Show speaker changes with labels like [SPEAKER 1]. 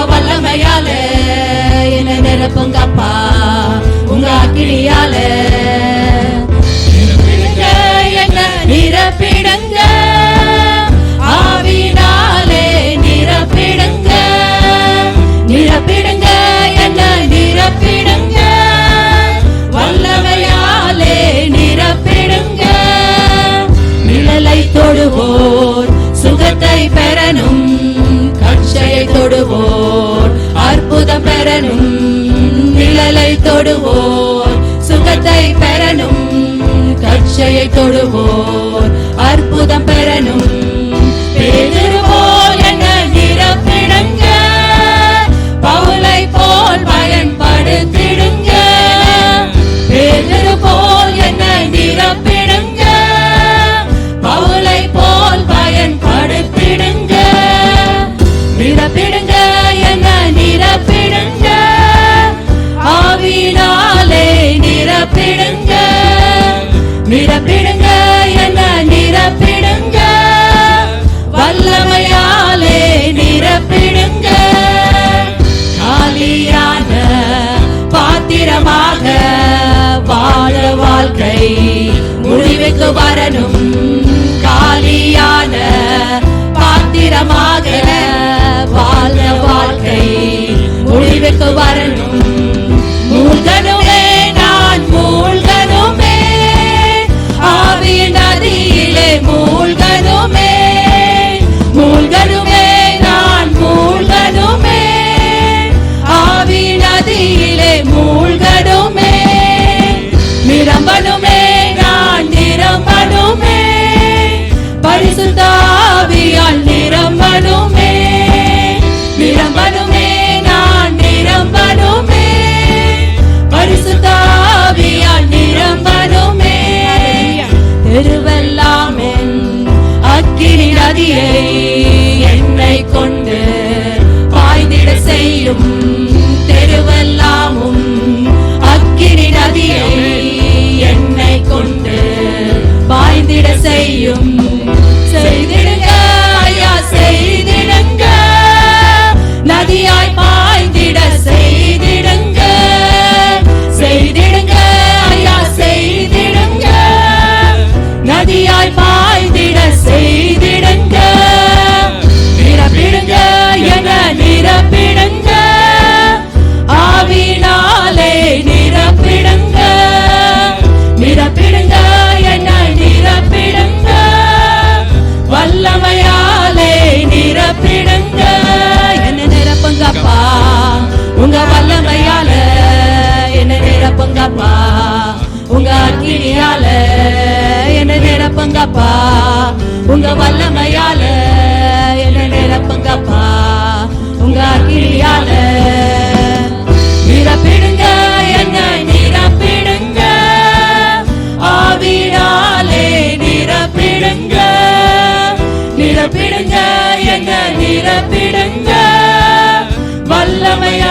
[SPEAKER 1] வல்லமையால என்ன நிரப்புங்கப்பா உங்க அக்கினியால என்ன நிரப்பிடுங்க ஆவினாலே நிரப்பிடுங்க நிரப்பிடுங்க என்ன நிரப்பிடுங்க வல்லமையாலே நிரப்பிடுங்க நிழலை தொடுவோர் சுகத்தை பெறணும் கட்சையை தொடுவோர் அற்புதம் பெறணும் நிழலை தொடுவோர் சுகத்தை பெறணும் கட்சையை தொடுவோர் அற்புதம் பெறணும் பேதுரு போல் என்ன நிரப்பிடுங்க பவுலை போல் பயன்படுத்திடுங்க பேதுரு போல் என்ன நிரப்பிடுங்க பவுலை போல் பயன்படுத்திடுங்க நிரப்பிடுங்க என்ன நிரப்பிடுங்க ஆவினாலே நிரப்பிடுங்க நிரப்பிடுங்க என்ன நிரப்பிடுங்க வல்லமையாலே நிரப்பிடுங்க காலியான பாத்திரமாக வாழ வாழ்க்கை முடிவுக்கு வரணும் காலியான பாத்திரமாக வாழ வாழ்க்கை முடிவுக்கு வரணும் மூழ்கணுமே நான் மூழ்கணுமே ஆவியின் நதியிலே மூழ்கணுமே மூழ்கணுமே நான் மூழ்கணுமே ஆவியின் நதியிலே மூழ்கணுமே நிரம்பணுமே நான் நிரம்பணுமே பரிசுத்த ஆவியால் நிரம்பணுமே நிரம்பணுமே நான் நிரம்பணுமே பரிசுத்த ஆவியால் நிரம்பணுமே தெருவெல்லாம் அக்கினி நதியை என்னை கொண்டு பாய்ந்திட செய்யும் தெருவெல்லாமும் அக்கினி நதியை என்னை கொண்டு பாய்ந்திட செய்யும் செய்திடுங்க ஐயா செய்திடுங்க நதியாய் பாய்ந்திட செய்திடுங்க செய்திடுங்க ஐயா செய்திடுங்க நதியாய் பாய்ந்திட செய்திடுங்க நிரப்பிடுங்க என நிரப்பிடுங்க ஆவினாலே நிரப்பிடுங்க நிரப்பிடுங்க என்ன நிரப்பிடுங்க வல்லமையாலே நிரப்பிடுங்க என்ன நிரப்புங்கப்பா உங்க வல்லமையால என்ன நிரப்புங்கப்பா உங்க அக்கினியால என்ன நிரப்புங்கப்பா உங்க வல்லமையால என்ன நிரப்புங்கப்பா உங்க அக்கினியால நிரப்பிடுங்க என்ன நிரப்பிடுங்க ஆவினாலே நிரப்பிடுங்க நிரப்பிடுங்க என்ன நிரப்பிடுங்க வல்லமையாலே